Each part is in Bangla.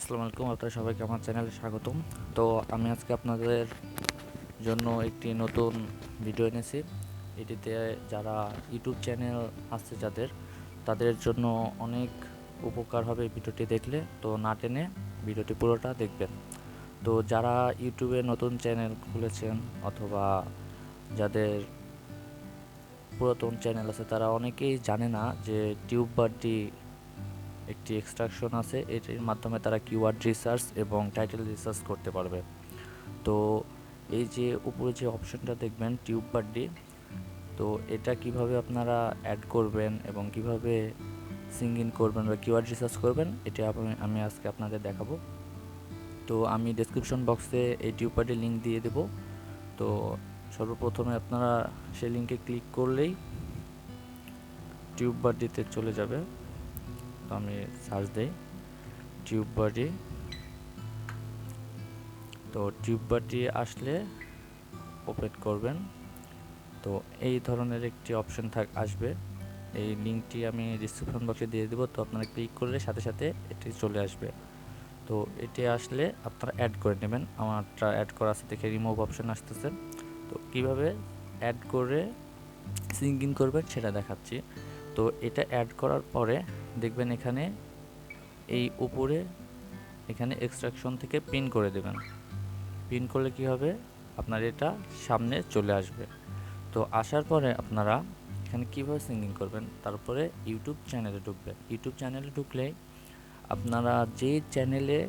আসসালামু আলাইকুম, আপনাদের সবাইকে আমার চ্যানেলে স্বাগতম। তো আমি আজকে আপনাদের জন্য একটি নতুন ভিডিও এনেছি। এটিতে যারা ইউটিউব চ্যানেল আছে তাদের জন্য অনেক উপকার হবে এই ভিডিওটি দেখলে। তো না টেনে ভিডিওটি পুরোটা দেখবেন। তো যারা ইউটিউবে নতুন চ্যানেল খুলেছেন অথবা যাদের পুরাতন চ্যানেল আছে তারা অনেকেই জানে না যে টিউব বারটি একটি এক্সট্রাকশন আছে, এটির মাধ্যমে তারা কিওয়ার্ড রিসার্চ এবং টাইটেল রিসার্চ করতে পারবে। তো এই যে উপরে যে অপশনটা দেখবেন টিউব বারটি, তো এটা কিভাবে আপনারা অ্যাড করবেন এবং কিভাবে সিং ইন করবেন বা কিওয়ার্ড রিসার্চ করবেন এটা আমি আজকে আপনাদের দেখাবো। তো আমি ডেসক্রিপশন বক্সে এই টিউব বারটির লিঙ্ক দিয়ে দেব। তো সর্বপ্রথমে আপনারা সেই লিঙ্কে ক্লিক করলেই টিউব বারটিতে চলে যাবে। তো আমি সার্চ দিই টিউব বারটি। তো টিউব বারটি আসলে ওপেন করবেন। তো এই ধরনের একটি অপশন আসবে। এই লিঙ্কটি আমি ডিসক্রিপশন বক্সে দিয়ে দেবো। তো আপনারা ক্লিক করলে সাথে সাথে এটি চলে আসবে। তো এটি আসলে আপনারা অ্যাড করে নেবেন। আমারটা অ্যাড করা আছে দেখে রিমুভ অপশন আসতেছে। তো কিভাবে অ্যাড করে সিঙ্ক ইন করবেন সেটা দেখাচ্ছি। তো এটা অ্যাড করার পরে দেখবেন এখানে এই উপরে এখানে এক্সট্রাকশন থেকে পিন করে দেবেন। পিন করলে কি হবে, আপনার এটা সামনে চলে আসবে। তো আসার পরে আপনারা এখানে কীভাবে সিঙ্গিং করবেন, তারপরে ইউটিউব চ্যানেলে ঢুকবেন। ইউটিউব চ্যানেলে ঢুকলে আপনারা যে চ্যানেলে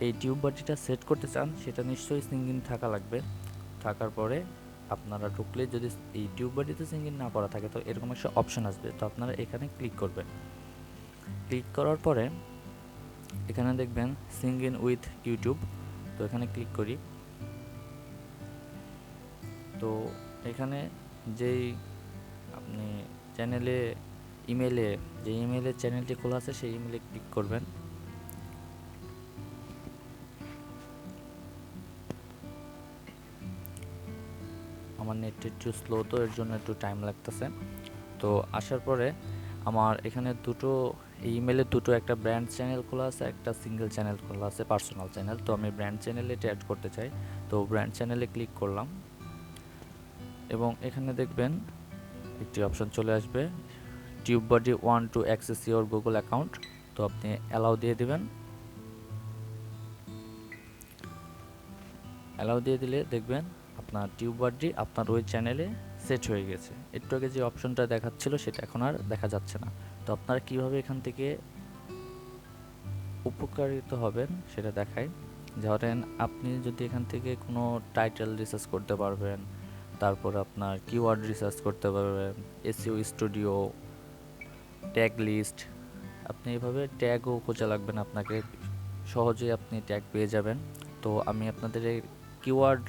এই টিউব বাটিটা সেট করতে চান সেটা নিশ্চয়ই সিঙ্গিং থাকা লাগবে। থাকার পরে আপনারা ঢুকলে যদি এই টিউব বাটিতে সিঙ্গিং না করা থাকে তো এরকম একটা অপশান আসবে। তো আপনারা এখানে ক্লিক করবেন। ক্লিক করার পরে এখানে দেখবেন সিং ইন উইথ ইউটিউব। তো এখানে ক্লিক করি। তো এখানে যেই আপনি চ্যানেলে যে ইমেলে চ্যানেলটি খোলা আছে সেই ইমেলে ক্লিক করবেন। আমার নেট একটু স্লো, তো এর জন্য একটু টাইম লাগতেছে। তো আসার পরে আমার এখানে এই ইমেলে একটা ব্র্যান্ড চ্যানেল খোলা আছে, একটা সিঙ্গেল চ্যানেল খোলা আছে, পার্সোনাল চ্যানেল। তো আমি ব্র্যান্ড চ্যানেলে এটা অ্যাড করতে চাই। তো ব্র্যান্ড চ্যানেলে ক্লিক করলাম এবং এখানে দেখবেন একটি অপশন চলে আসবে, TubeBuddy want to access your Google account. তো আপনি অ্যালাউ দিয়ে দিবেন। অ্যালাউ দিয়ে দিলে দেখবেন আপনার টিউববাডি আপনার ওই চ্যানেলে সেট হয়ে গেছে। একটু আগে যে অপশনটা দেখাচ্ছিল সেটা এখন আর দেখা যাচ্ছে না। তো আপনারা কিভাবে এখান থেকে উপকারিত হবেন সেটা দেখাই। ধরেন আপনি যদি এখান থেকে কোনো টাইটেল রিসার্চ করতে পারবেন, তারপর আপনার কিওয়ার্ড রিসার্চ করতে পারবেন, এসইও স্টুডিও, ট্যাগ লিস্ট। আপনি এভাবে ট্যাগও খোঁজা লাগবে না আপনাকে, সহজেই আপনি ট্যাগ পেয়ে যাবেন। তো আমি আপনাদের এই কিওয়ার্ড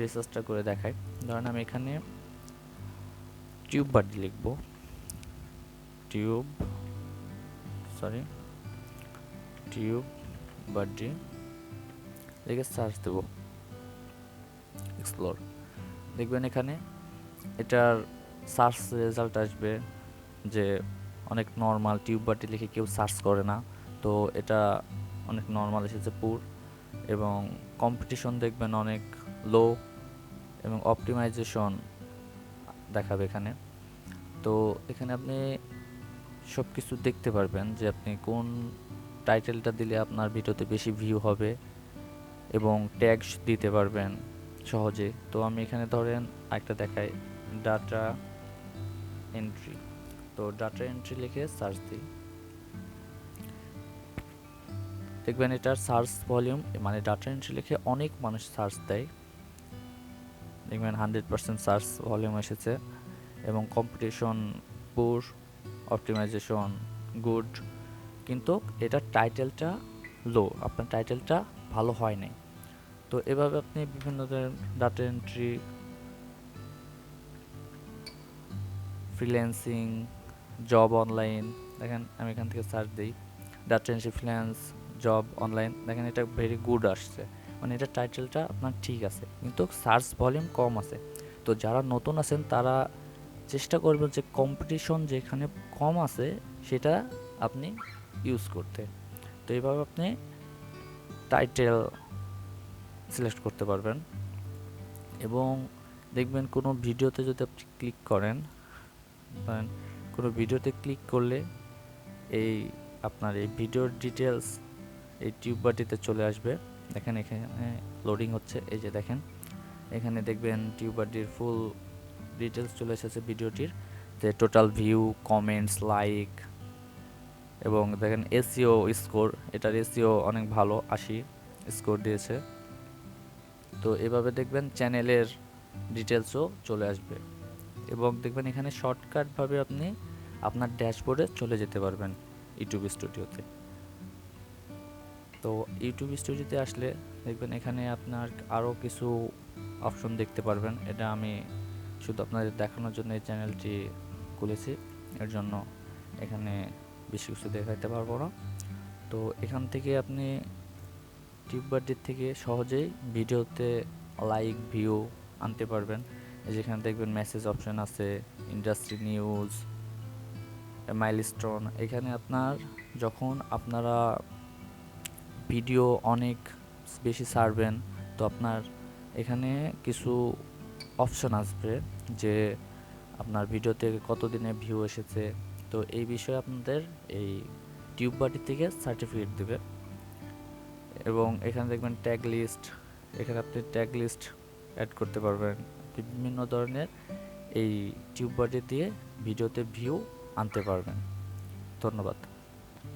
রিসার্চটা করে দেখাই। ধরেন আমি এখানে টিউব বাডি লিখব, টিউব বাডি লিখে সার্চ দেব, এক্সপ্লোর। দেখবেন এখানে এটার সার্চ রেজাল্ট আসবে যে অনেক নর্মাল, টিউব বাটি লিখে কেউ সার্চ করে না। তো এটা অনেক নর্মাল এসেছে পুর, এবং কম্পিটিশন দেখবেন অনেক লো, এবং অপটিমাইজেশন দেখাবে এখানে। তো এখানে আপনি সব কিছু দেখতে পারবেন যে আপনি কোন টাইটেলটা দিলে আপনার ভিডিওতে বেশি ভিউ হবে, এবং ট্যাগ দিতে পারবেন সহজে। তো আমি এখানে ধরেন একটা দেখাই, ডাটা এন্ট্রি। তো ডাটা এন্ট্রি লিখে সার্চ দিই, দেখবেন এটার সার্চ ভলিউম, মানে ডাটা এন্ট্রি লিখে অনেক মানুষ সার্চ দেয়। দেখবেন 100% সার্চ ভলিউম এসেছে, এবং কম্পিটিশন পুর, অপটিমাইজেশন গুড, কিন্তু এটার টাইটেলটা লো, আপনার টাইটেলটা ভালো হয় নাই। তো এভাবে আপনি বিভিন্ন ধরনের data entry, freelancing, job online, দেখেন আমি এখান থেকে সার্চ দিই data entry freelance job online, দেখেন এটা ভেরি গুড আসছে, মানে এটা টাইটেলটা আপনার ঠিক আছে কিন্তু সার্চ ভলিউম কম আছে। তো যারা নতুন আছেন তারা চেষ্টা করবেন যে কম্পিটিশন যেখানে কম আছে সেটা আপনি ইউজ করতে। তো এইভাবে আপনি টাইটেল সিলেক্ট করতে পারবেন। এবং দেখবেন কোনো ভিডিওতে যদি আপনি ক্লিক করেন, কোনো ভিডিওতে ক্লিক করলে এই আপনার এই ভিডিওর ডিটেলস এই টিউব বাটিতে চলে আসবে। দেখেন এখানে লোডিং হচ্ছে, এই যে দেখেন এখানে দেখবেন টিউব বাটির ফুল ডিটেলস চলে এসেছে ভিডিওটির, যে টোটাল ভিউ, কমেন্টস, লাইক, এবং দেখেন এসইও স্কোর, এটার এসইও অনেক ভালো, 80 স্কোর দিয়েছে। তো এভাবে দেখবেন চ্যানেলের ডিটেলসও চলে আসবে। এবং দেখবেন এখানে শর্টকাটভাবে আপনি আপনার ড্যাশবোর্ডে চলে যেতে পারবেন ইউটিউব স্টুডিওতে। তো ইউটিউব স্টুডিওতে আসলে দেখবেন এখানে আপনার আরও কিছু অপশন দেখতে পারবেন। এটা আমি শুধু আপনাদের দেখানোর জন্য এই চ্যানেলটি খুলেছি, এর জন্য এখানে বেশি কিছু দেখাইতে পারবো না। তো এখান থেকে আপনি টিউব বাটির থেকে সহজেই ভিডিওতে লাইক, ভিউ আনতে পারবেন। যেখানে দেখবেন মেসেজ অপশন আছে, ইন্ডাস্ট্রি নিউজ, মাইলস্টোন। এখানে আপনার যখন আপনারা ভিডিও অনেক বেশি ছাড়বেন, তো আপনার এখানে কিছু অপশন আসবে যে আপনার ভিডিওতে কতদিনে ভিউ এসেছে। তো এই বিষয়ে আপনাদের এই টিউব বাটি থেকে সার্টিফিকেট দেবে। এবং এখানে দেখবেন ট্যাগ লিস্ট, এখানে আপনি ট্যাগ লিস্ট অ্যাড করতে পারবেন। বিভিন্ন ধরনের এই টিউব বাটি দিয়ে ভিডিওতে ভিউ আনতে পারবেন। ধন্যবাদ।